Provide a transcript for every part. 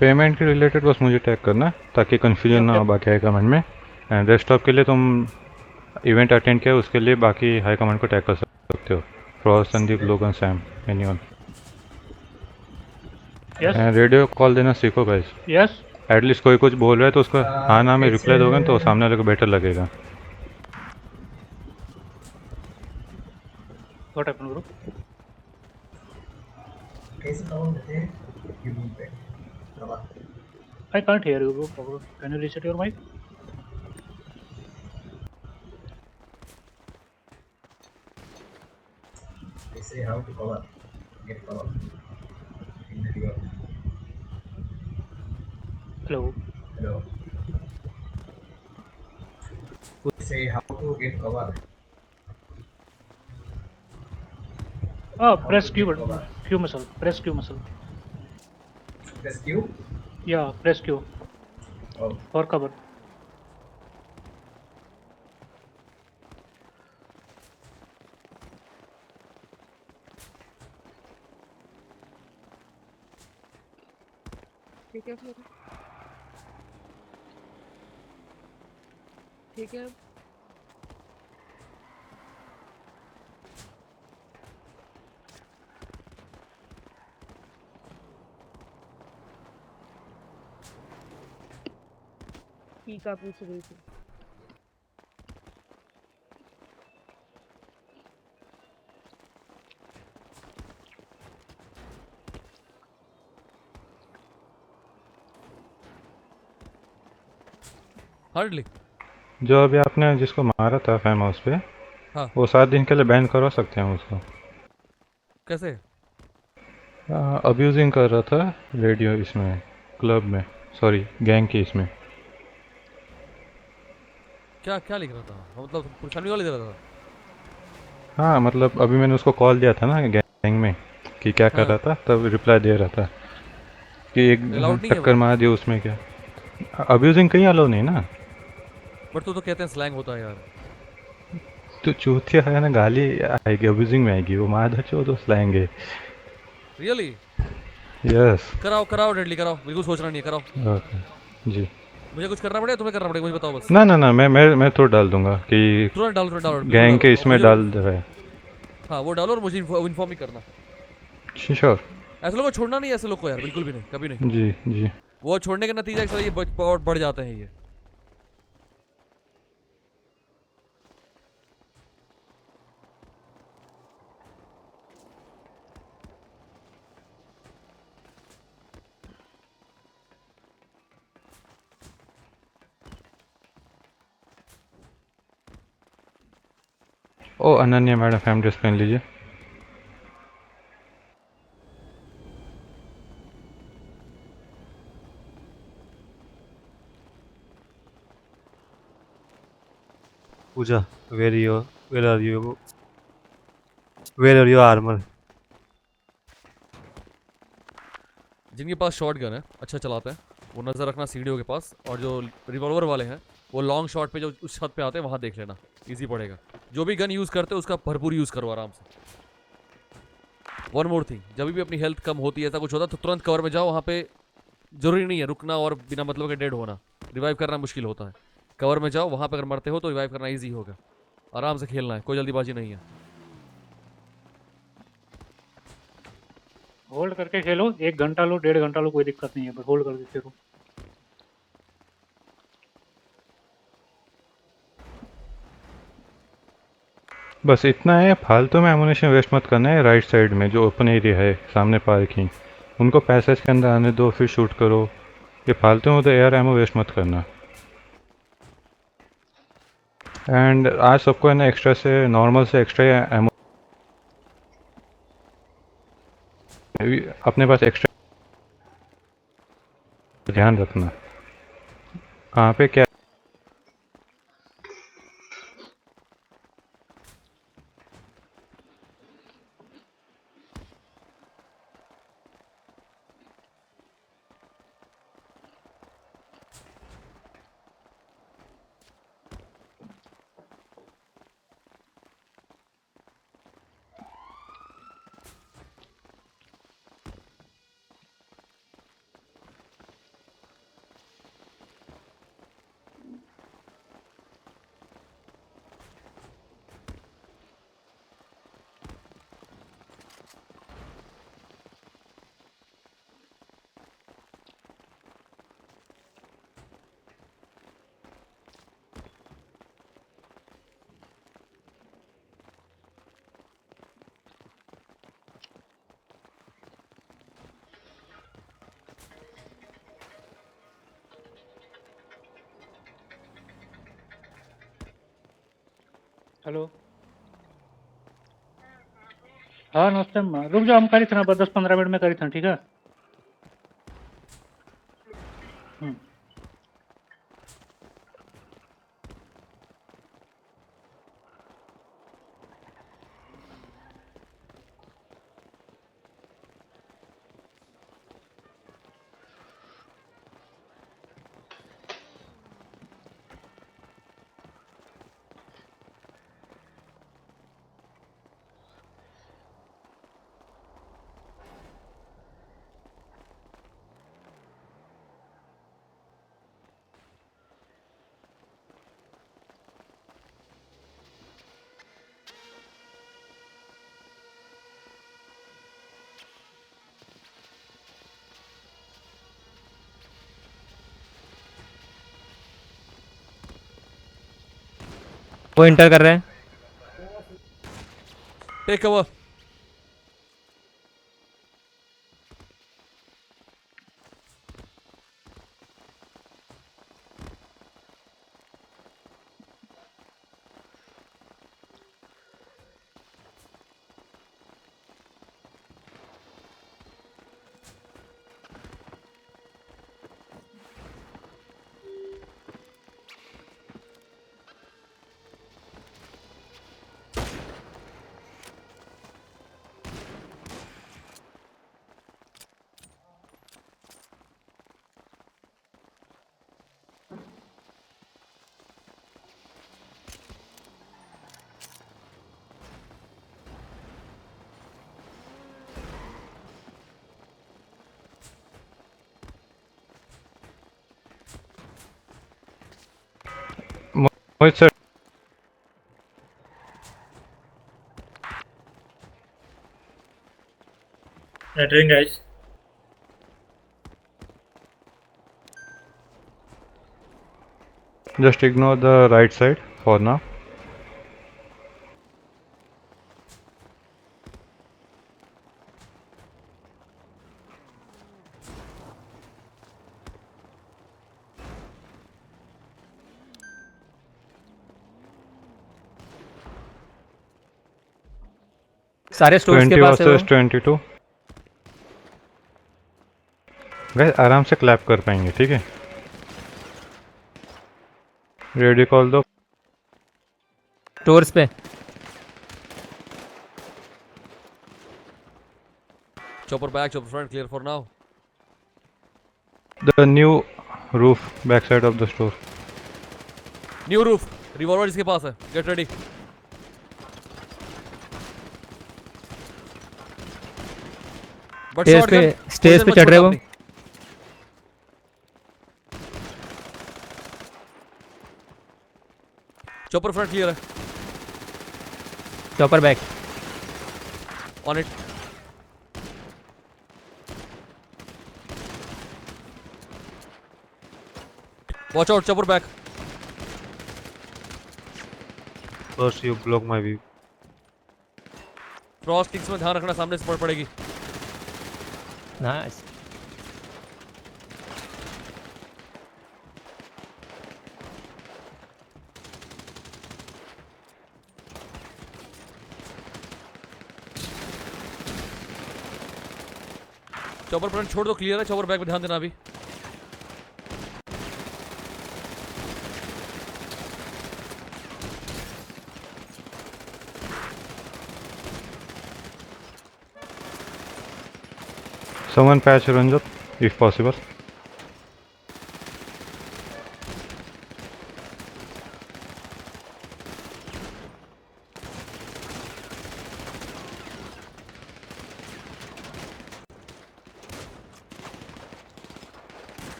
Payment के related बस मुझे टैग करना ताकि कन्फ्यूजन यप ना हो यप। बाकी हाई कमांड में। एंड डेस्कटॉप के लिए तुम इवेंट अटेंड किया उसके लिए बाकी हाई कमांड को टैग कर सकते हो। फ्रॉस, संदीप, लोगन, Sam, anyone. Yes radio call देना सीखो गाइस। यस। एटलीस्ट कोई कुछ बोल रहा है तो उसको हाँ ना में रिप्लाई दोगे ना तो सामने वाले को बेटर लगेगा। What happened bro? I can't hear you bro, can you reset your mic? Hello. Press Q button, Q muscle, press Q muscle. या प्रेस क्यू फॉर कवर। ठीक है फिर। ठीक है। ठीक है, पूछ रही थी। हार्डली। जो अभी आपने जिसको मारा था फैम हाउस पे, हाँ। वो 7 दिन के लिए बैन करवा सकते हैं उसको। कैसे? अब्यूजिंग कर रहा था रेडियो इसमें, क्लब में, सॉरी गैंग के इसमें। क्या क्या लिख रहा था? मतलब पूरी फैमिली वाले दे रहा था? हाँ मतलब अभी मैंने उसको कॉल दिया था ना गैंग में कि क्या कर रहा हाँ। था, तब रिप्लाई दे रहा था कि एक अलाउड नहीं है टक्कर वो। मार दिया उसमें क्या। अब्यूजिंग कहीं अलो नहीं ना। बट तो कहते हैं स्लैंग होता है यार। तो चूतिया है ना, गाली आएगी अब्यूजिंग में आएगी, वो मार दो तो स्लैंग है। रियली? यस। कराओ कराओ डेडली कराओ, बिल्कुल सोचना नहीं है, कराओ। ओके जी। मुझे कुछ करना पड़ेगा, तुम्हें करना पड़ेगा, मुझे बताओ बस। ना ना ना, मैं तो डाल दूंगा कि तुरंत डालो बिल्कुल गैंग डालो, के और इसमें मुझे। डाल दे रहा है। हाँ वो डालो और मुझे इन्फॉर्म ही करना। श्योर। ऐसे लोगों को छोड़ना नहीं है, ऐसे लोग को यार बिल्कुल भी नहीं, कभी नहीं। जी जी। वो छोड़ने का नतीजा ये और बढ़ जाते हैं ये। ओ अनन्या मैडम, फैम ड्रेस पहन लीजिए। Pooja, where are you? Where are your armor? जिनके पास शॉर्ट गन है, अच्छा चलाते हैं, वो नजर रखना सीढ़ियों के पास, और जो रिवॉल्वर वाले हैं वो लॉन्ग शॉट पे जो उस छत पे आते हैं वहां देख लेना। इजी पड़ेगा। जो भी गन यूज करते हैं उसका भरपूर यूज करो आराम से। वन मोर थिंग, जब भी अपनी हेल्थ कम होती है, ऐसा कुछ होता है तो तुरंत कवर में जाओ। वहां पे जरूरी नहीं है रुकना और बिना मतलब के डेड होना। रिवाइव करना मुश्किल होता है। कवर में जाओ, वहां पे अगर मरते हो तो रिवाइव करना ईजी होगा। आराम से खेलना है, कोई जल्दीबाजी नहीं है। होल्ड करके खेलो, 1 घंटा लो, 1.5 घंटा लो, कोई दिक्कत नहीं है, बस होल्ड करके खेलो। बस इतना है, फालतू में एमुनेशन वेस्ट मत करना है। राइट साइड में जो ओपन एरिया है सामने पार्किंग, उनको पैसेज के अंदर आने दो फिर शूट करो। ये फालतू में तो एयर एमो वेस्ट मत करना। एंड आज सबको है ना एक्स्ट्रा से, नॉर्मल से एक्स्ट्रा एमो अपने पास एक्स्ट्रा ध्यान रखना। कहाँ पे क्या। हेलो। हाँ नमस्ते अम्मा, रुक जाओ हम करी थे ना, बस 10-15 मिनट में करी थे, ठीक है। हम्म। वो इंटर कर रहे हैं। Take cover. Mohit sir, Doing guys. just ignore the right side for now. सारे स्टोर्स के 20 पास है वो। वर्सेस 22। गाइस आराम से क्लैप कर पाएंगे, ठीक है। रेडी कॉल दो। स्टोर्स पे chopper back, chopper front, clear for now. The new roof back side of the store. New roof, revolver इसके पास है, गेट रेडी। बट स्टेज पे स्टेज पे चढ़ रहे वो। चॉपर फ्रंट क्लियर है, chopper back. On it. Watch out, chopper back. First you block my view. Cross kicks में ध्यान रखना, सामने से पड़ पड़ेगी। नाइस। चॉपर फ्रंट छोड़ दो, क्लियर है। चॉपर बैक पे ध्यान देना अभी। Someone patch Ranjat if possible.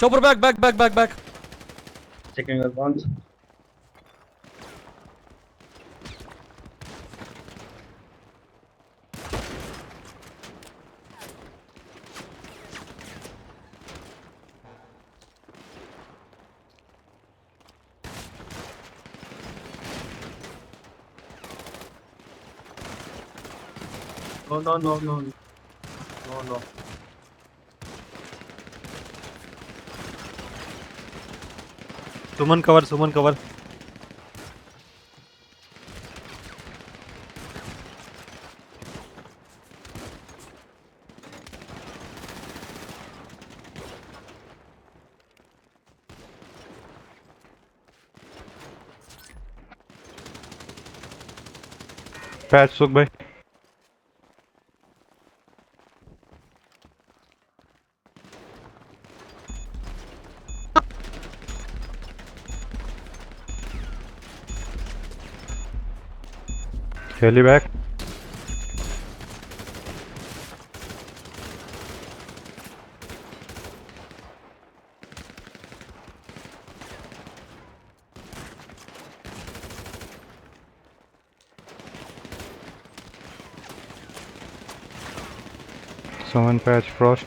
Chopper back, back back back back. Checking your bonds. No, no, no, no. No, no. Suman cover, Suman cover. Patch सुख भाई। Heli back. Someone patch frost.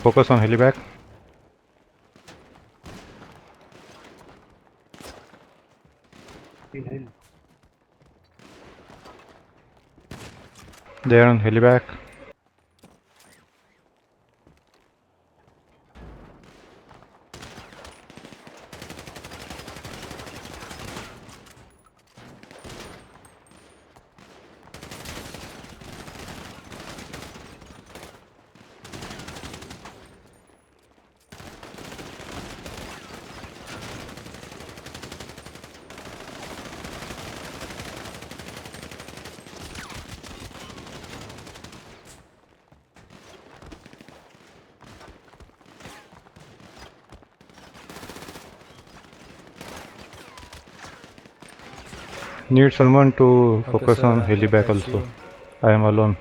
Focus on heliback. They are on heliback. Need someone to focus on heliback also. I am alone.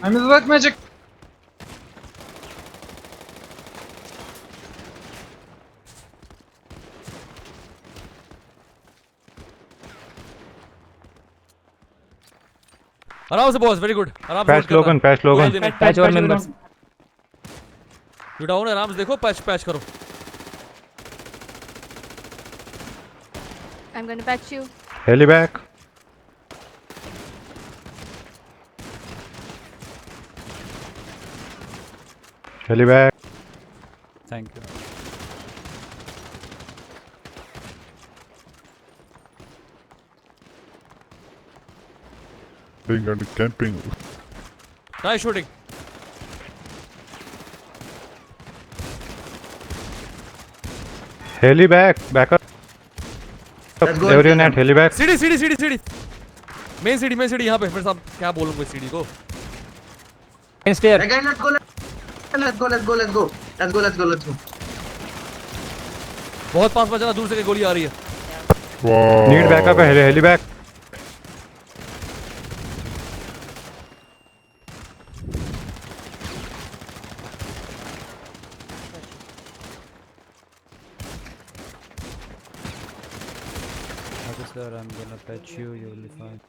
I'm in the black magic. आराम से boss, very good. आराम से Patch Logan, patch Logan. Patch और members. You down है, आराम से देखो, patch patch करो। I'm gonna patch you. Heliback. Heliback. Thank you. And camping. Nice shooting. Heliback. Back up. Everyone at heliback. सीढ़ी सीढ़ी सीढ़ी सीढ़ी, मेन सीढ़ी यहाँ पे। मेरे साथ क्या बोलूँगा इस सीढ़ी को। Stair. Again, let's go. Let's go. बहुत पास बचना, दूर से गोली आ रही है। Wow. Need backup. Heliback. Okay, sir, I'm gonna patch you. You will be fine.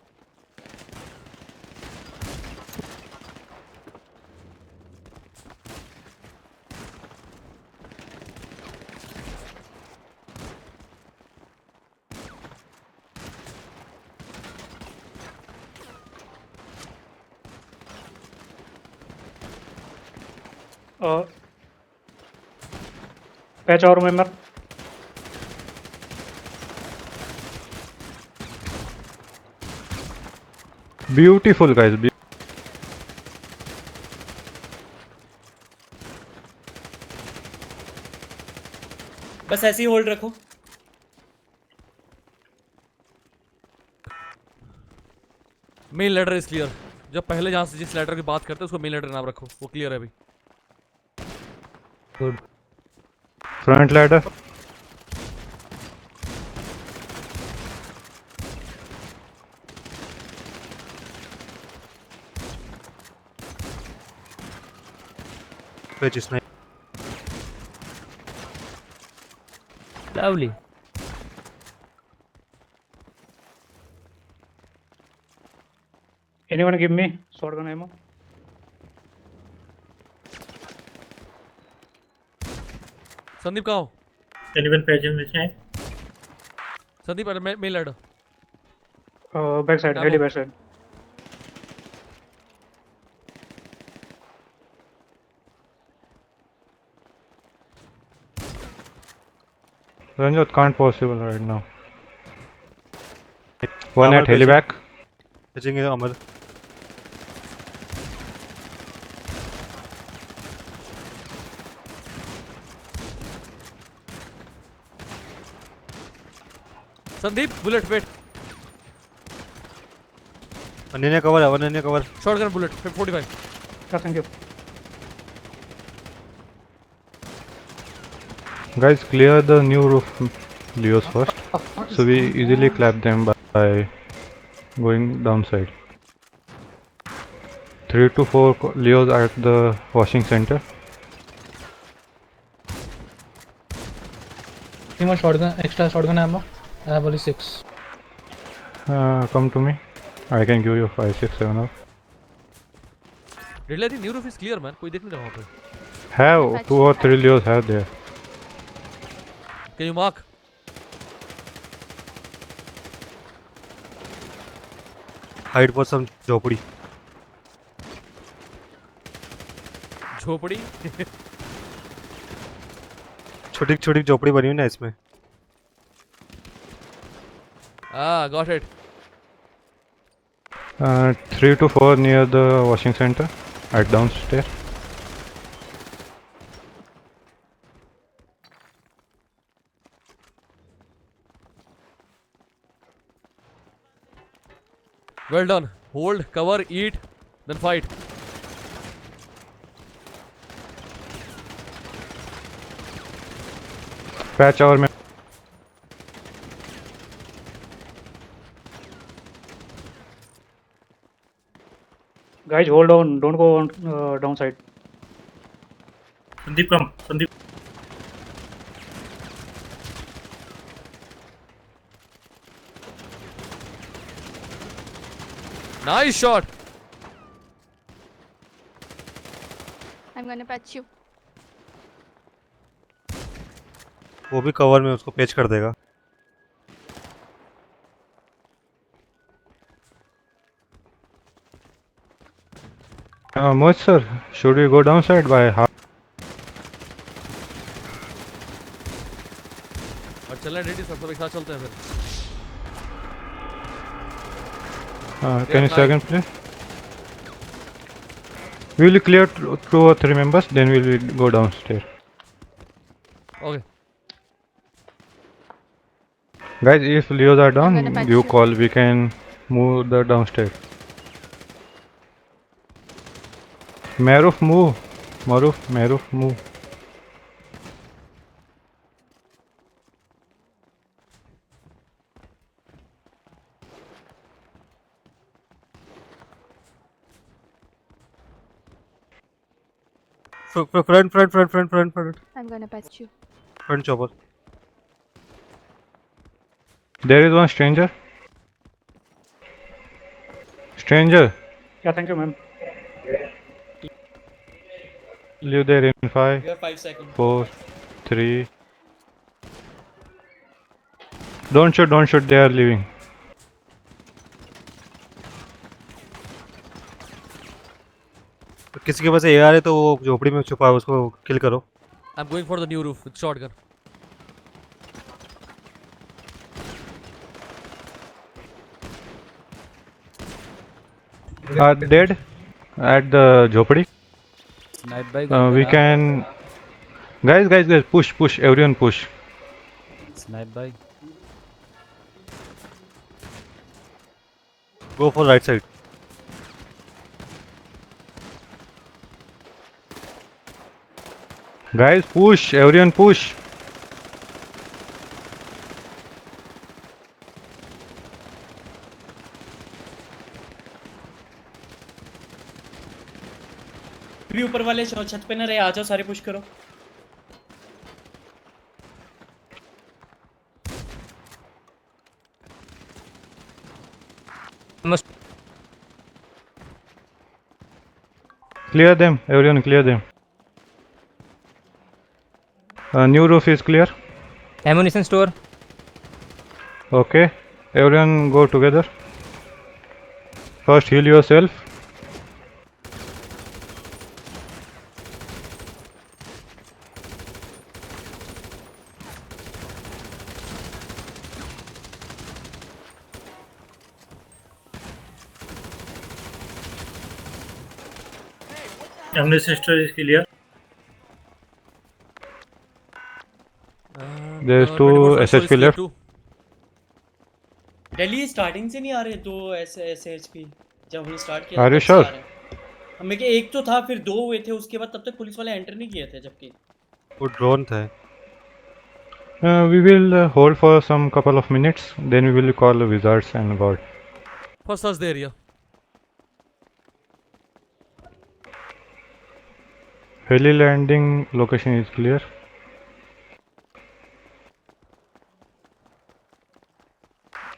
Patch और मेंबर। Beautiful guys. बस ऐसे ही होल्ड रखो। Main letter is clear. जब पहले जहाँ से जिस लेटर की बात करते हैं उसको मेन लेटर नाम रखो, वो क्लियर है अभी। Front ladder. Fetch is nice. Lovely. Anyone give me shotgun ammo? Sandeep कहाँ हो? एनिमल पेजेंट में है संदीप अरे main ladder Back side, Ammo. heli back side. Ranjot can't possible right now. One Amar at heliback. Fetching is Amar. Sandeep bullet wait Ananya cover, Ananya cover. Shotgun bullet 45 Yeah, thank you. Guys, clear the new roof Leos first. So we easily clap them by going downside. 3 to 4 Leos at the washing center. More shotgun, extra shotgun ammo. I have only 6. Come to me. I can give you 5, 6, 7 up. Ridley new roof is clear man कोई देख नहीं रहा वहाँ पे Have 2 or 3 Leos have there. Can you mark Hide for some झोपड़ी. झोपड़ी छोटी छोटी झोपड़ी बनी हुई ना इसमें. Got it 3 to 4 near the washing center at downstairs. Well done hold cover eat then fight Patch our man. Guys, hold on. Don't go on downside. Sandeep come Sandeep nice shot I'm gonna patch you. वो भी cover में उसको पेच कर देगा. Mohit sir, should we go downside by half? और चलना ready सब एक साथ चलते हैं फिर Can you second please? We will clear 2 or 3 members, then we will go downstairs. Okay Guys, if Leos are down, gonna patch you you. call. We can move the downstairs. Maruf, move. Maruf, move. Front I'm gonna patch you. chopper. There is one stranger. Stranger, Yeah, thank you, ma'am. leave there in 5, You have 5 seconds. 4, 3. Don't shoot, they are leaving. किसी के पास AR है तो वो झोपड़ी में छुपा है उसको किल करो. I am going for the new roof with shotgun Dead at the Jhopadi. Snipe by We can. Guys, push, everyone push. Snipe by. Go for right side. Guys, push, everyone push. भी ऊपर वाले छत पे ना रहे, आ जाओ सारे push करो। Clear them, everyone clear them. New roof is clear. Ammunition store. Okay, everyone go together. First heal yourself. Ammunition store is clear. There's 2 SHP left. Delhi starting से नहीं आ रहे दो ऐसे एचपी, जब हमने स्टार्ट किया Are था you तब से sure? आ रहे हैं। हमें के एक तो था, फिर 2 हुए थे, उसके बाद तब तक पुलिस वाले एंटर नहीं किए थे जबकि। वो ड्रोन था। We will hold for some couple of minutes. Then we will call the wizards and god. First search the area. Heli landing location is clear.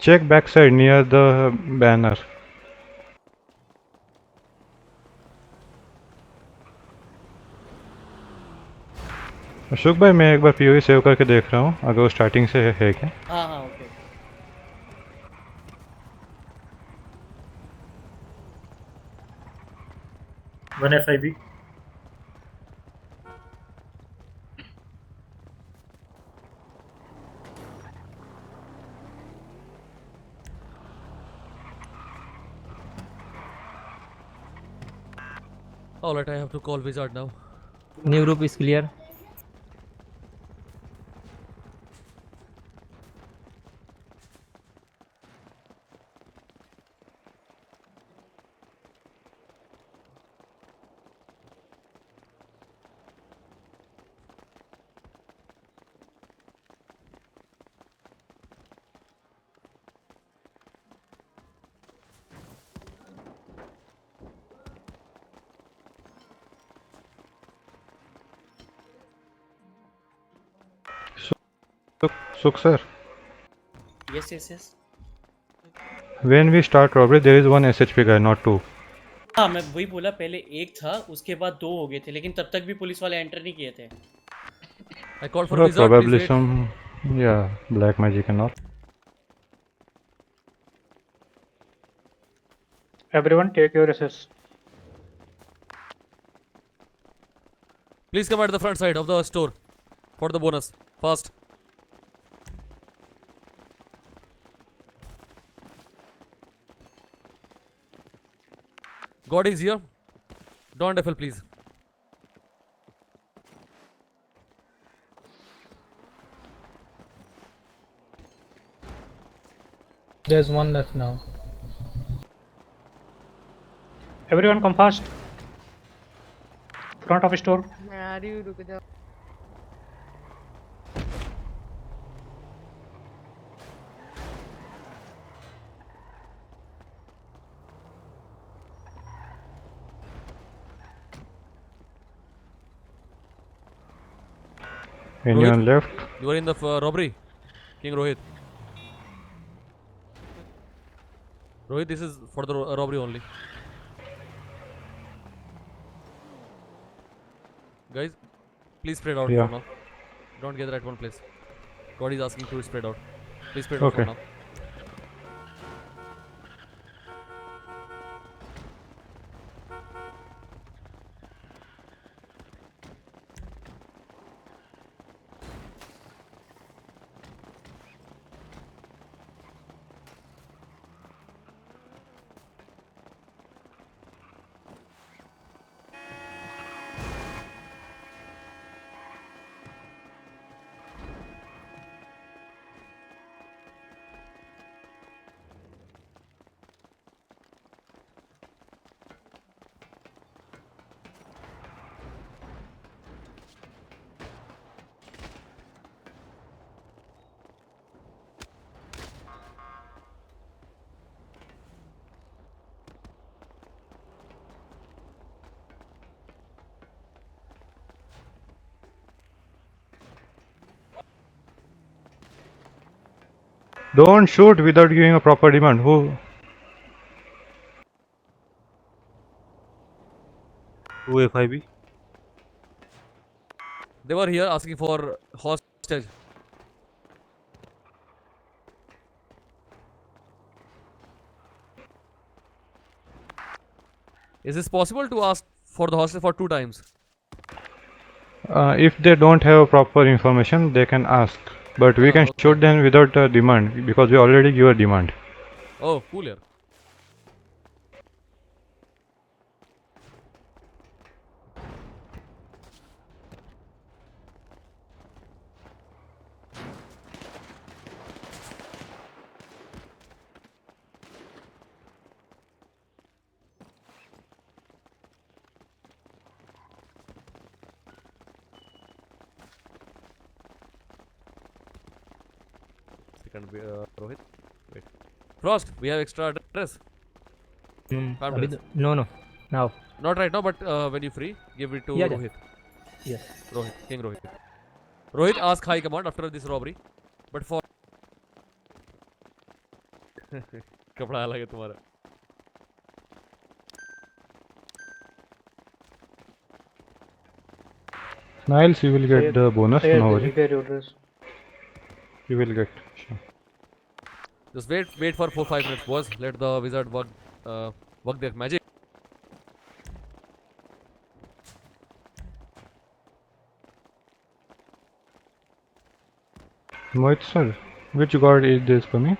Check backside near the banner. Ashok भाई मैं एक बार PoE save करके देख रहा हूँ अगर वो starting से है क्या। हाँ हाँ okay. One FIB. Alright, I have to call wizard now. New roof is clear. Suk sir, yes yes yes. when we start robbery there is one SHP guy not 2. हाँ मैं वही बोला, पहले एक था, उसके बाद 2 हो गए थे, लेकिन तब तक भी पुलिस वाले एंटर नहीं किए थे। I called for wizard. Probably Please wait. some black magic and all. Everyone take your SS. Please come at the front side of the store for the bonus. Fast. God is here. Don't FL please. There's one left now. Everyone come fast. Front of store. Anyone left? You are in the robbery, King Rohit. Rohit, this is for the robbery only. Guys, please spread out Yeah. for now. Don't gather at one place. God is asking to spread out. Please spread out for Okay. now. Don't shoot without giving a proper demand. Who? 2A5B. They were here asking for hostage. Is this possible to ask for the hostage for 2 times? If they don't have proper information, they can ask. But we can okay. shoot them without a demand because we already give a demand. Oh, cool yaar. Second, Rohit. Wait. Frost, we have extra address. Farm अभी address. no now. Not right now, but when you free, give it to Yeah, Rohit. Yes. Rohit, King Rohit. Rohit, ask High Command after this robbery. But for कपड़ा अलग है तुम्हारा. Niles, you will get the bonus. Say No you worry. get your dress. You will get. Sure. Just wait for 4-5 minutes, boys. Let the wizard work their magic. Mohit sir, which god is this for me?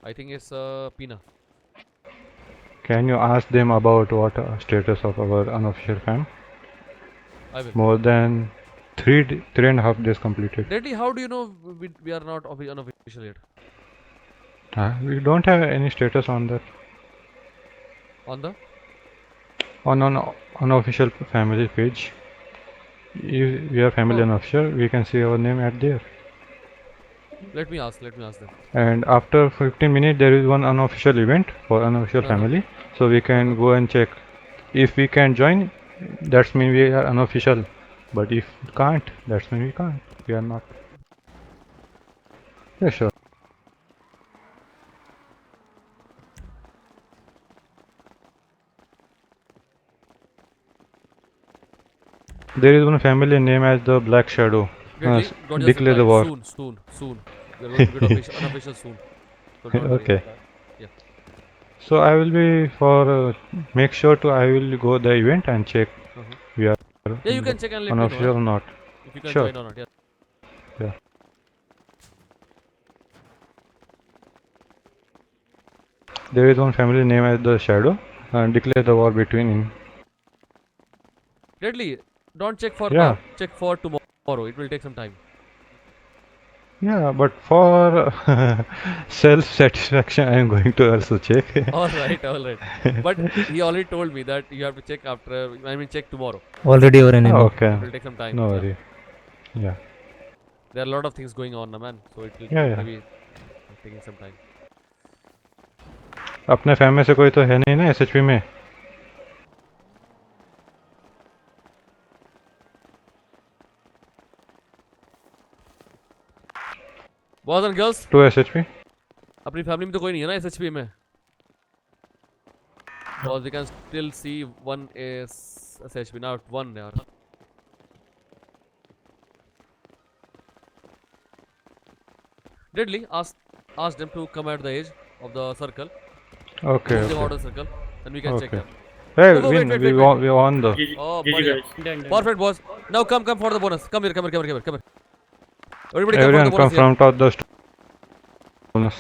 I think it's Pina. Can you ask them about what status of our unofficial fam? I will. More than 3.5 days completed. Deadly, how do you know we are not unofficial yet? We don't have any status on that. On the? On unofficial family page. If we are family unofficial, we can see our name at there. Let me ask them. And after 15 minutes, there is one unofficial event for unofficial family. So we can go and check. If we can join, that's mean we are unofficial. But if can't, that's mean we can't. We are not. Yeah, sure. There is one family name as the Black Shadow. Deadly, don't just Declare the reply. war. Soon. We are going to get unofficial soon. So don't worry. Okay. Yeah. So I will be for make sure to I will go the event and check we are Yeah, you can check and let me know. unofficial or not. If you can Sure. join or not. Yeah. Yeah. There is one family name as the Shadow and declare the war between. Deadly, don't check for Yeah. now. Check for tomorrow. It will take some time. Yeah, but for self-satisfaction, I am going to also check. All right. But he already told me that you have to check after. I mean, check tomorrow. Already your enemy. Okay. It will take some time. No Yeah. worry. Yeah. There are a lot of things going on, na man. So it will Yeah. maybe taking some time. अपने fam में से कोई तो है नहीं ना SHP में. Boys and girls, 2 SHP. अपनी फैमिली में तो कोई नहीं है ना एसएचपी में. Because we can still see one is SHP, not one यार. Deadly, ask them to come at the edge of the circle. Okay. Move them out Okay. of the circle, then we can check Okay. them. Hey, Oh, win. wait. We won the. Oh, GG बढ़िया. guys. Done. Perfect, boys. Now come for the bonus. Come here. Everybody come Everyone for the come bonus here. from top the bonus.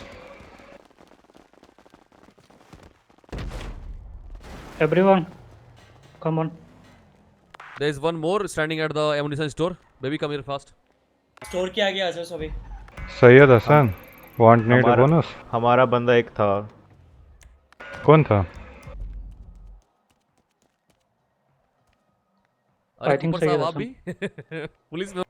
Everyone, come on. There is one more standing at the ammunition store. Baby, come here fast. Store के आगे आ जाओ सभी. Syed Hasan want need a bonus. हमारा बंदा एक था. कौन था? I think कुपर साहब Sayyid आप भी पुलिस में